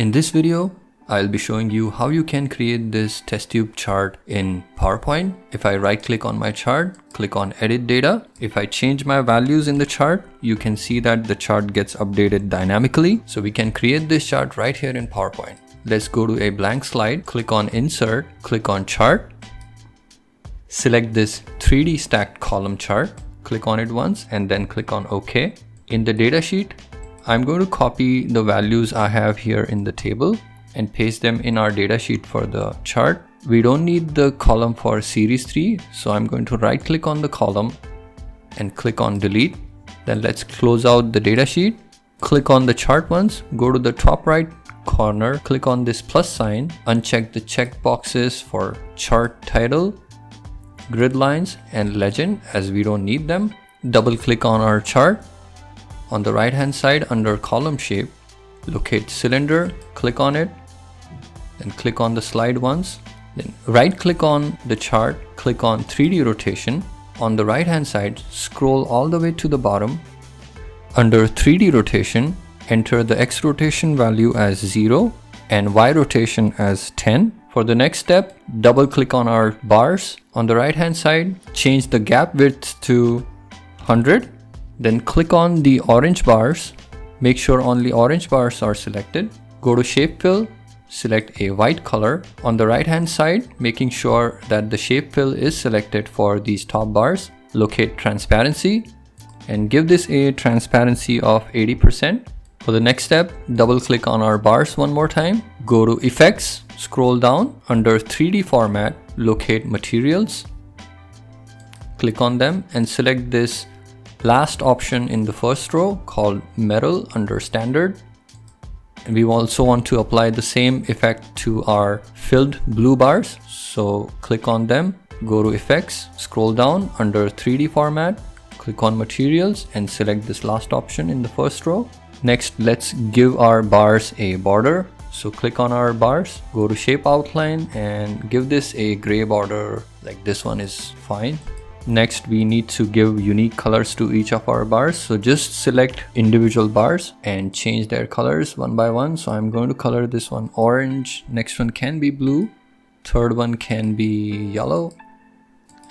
In this video, I'll be showing you how you can create this test tube chart in PowerPoint. If I right click on my chart, click on edit data. If I change my values in the chart, you can see that the chart gets updated dynamically. So we can create this chart right here in PowerPoint. Let's go to a blank slide, click on insert, click on chart, select this 3D stacked column chart, click on it once and then click on OK. In the data sheet, I'm going to copy the values I have here in the table and paste them in our data sheet for the chart. We don't need the column for series 3, so I'm going to right click on the column and click on delete. Then let's close out the data sheet. Click on the chart once, go to the top right corner, click on this plus sign, uncheck the check boxes for chart title, grid lines and legend as we don't need them. Double click on our chart. On the right hand side under column shape, locate cylinder, click on it, then click on the slide once, then right click on the chart, click on 3D rotation. On the right hand side, scroll all the way to the bottom. Under 3D rotation, enter the X rotation value as 0 and Y rotation as 10. For the next step, double click on our bars. On the right hand side, change the gap width to 100. Then click on the orange bars. Make sure only orange bars are selected. Go to shape fill, select a white color. On the right hand side, making sure that the shape fill is selected for these top bars. Locate transparency and give this a transparency of 80%. For the next step, double click on our bars one more time. Go to effects, scroll down under 3D format, locate materials. Click on them and select this last option in the first row called metal under standard. And we also want to apply the same effect to our filled blue bars. So click on them, go to effects, scroll down under 3D format, click on materials and select this last option in the first row. Next, let's give our bars a border. So click on our bars, go to shape outline and give this a gray border, like this one is fine. Next, we need to give unique colors to each of our bars. So just select individual bars and change their colors one by one. So I'm going to color this one orange, next one can be blue, third one can be yellow,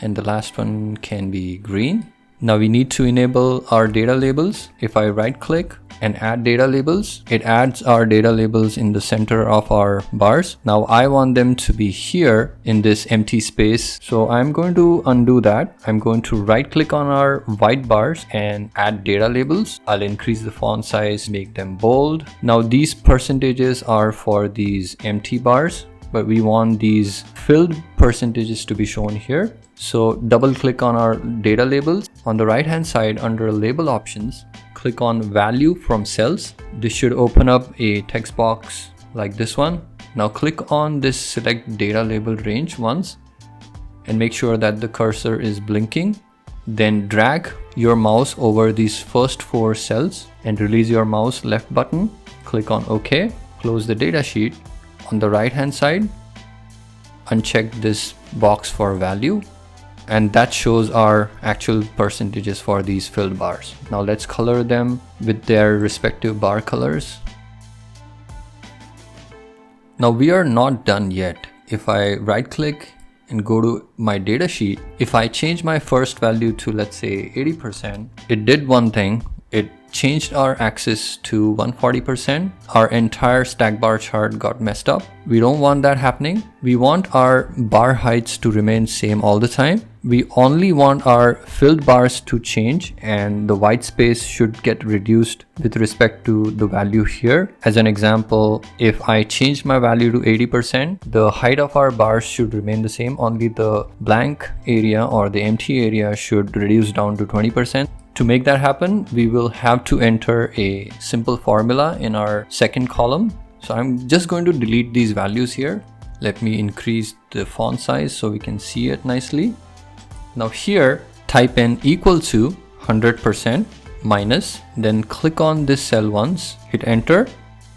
and the last one can be green. Now we need to enable our data labels. If I right click and add data labels, it adds our data labels in the center of our bars. Now I want them to be here in this empty space. So I'm going to undo that. I'm going to right click on our white bars and add data labels. I'll increase the font size, make them bold. Now these percentages are for these empty bars, but we want these filled percentages to be shown here. So double click on our data labels. On the right hand side under label options, click on value from cells. This should open up a text box like this one. Now click on this select data label range once and make sure that the cursor is blinking. Then drag your mouse over these first 4 cells and release your mouse left button. Click on OK. Close the data sheet. On the right hand side, uncheck this box for value. And that shows our actual percentages for these filled bars. Now let's color them with their respective bar colors. Now we are not done yet. If I right click and go to my data sheet, if I change my first value to let's say 80%, it did one thing. It changed our axis to 140%. Our entire stack bar chart got messed up. We don't want that happening. We want our bar heights to remain same all the time. We only want our filled bars to change and the white space should get reduced with respect to the value here. As an example, if I change my value to 80%, the height of our bars should remain the same. Only the blank area or the empty area should reduce down to 20%. To make that happen, we will have to enter a simple formula in our second column. So I'm just going to delete these values here. Let me increase the font size so we can see it nicely. Now here, type in equal to 100% minus, then click on this cell once, hit enter.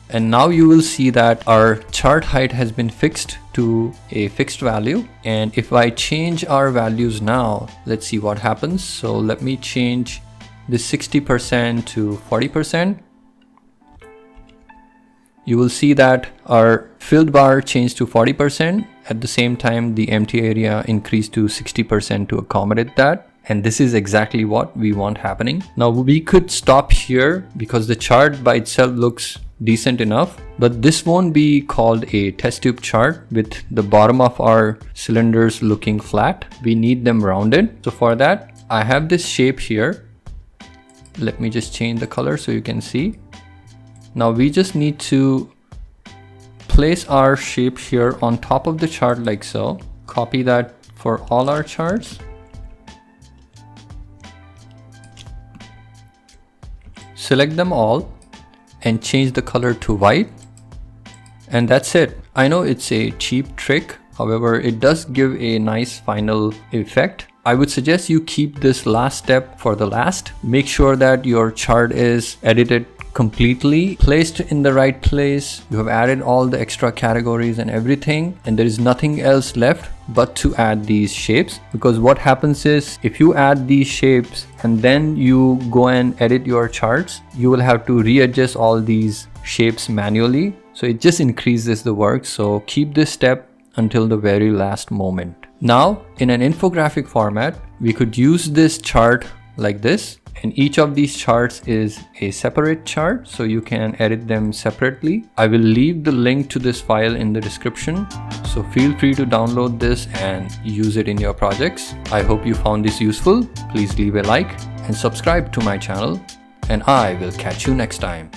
And now you will see that our chart height has been fixed to a fixed value. And if I change our values now, let's see what happens. So let me change this 60% to 40%. you will see that our filled bar changed to 40%. At the same time, the empty area increased to 60% to accommodate that. And this is exactly what we want happening. Now we could stop here because the chart by itself looks decent enough, but this won't be called a test tube chart with the bottom of our cylinders looking flat. We need them rounded. So for that, I have this shape here. Let me just change the color so you can see. Now we just need to place our shape here on top of the chart like so. Copy that for all our charts. Select them all and change the color to white. And that's it. I know it's a cheap trick. However, it does give a nice final effect. I would suggest you keep this last step for the last. Make sure that your chart is edited completely, placed in the right place. You have added all the extra categories and everything, and there is nothing else left but to add these shapes. Because what happens is, if you add these shapes and then you go and edit your charts, you will have to readjust all these shapes manually. So it just increases the work. So keep this step until the very last moment. Now, in an infographic format, we could use this chart like this. And each of these charts is a separate chart, so you can edit them separately. I will leave the link to this file in the description, so feel free to download this and use it in your projects. I hope you found this useful. Please leave a like and subscribe to my channel, and I will catch you next time.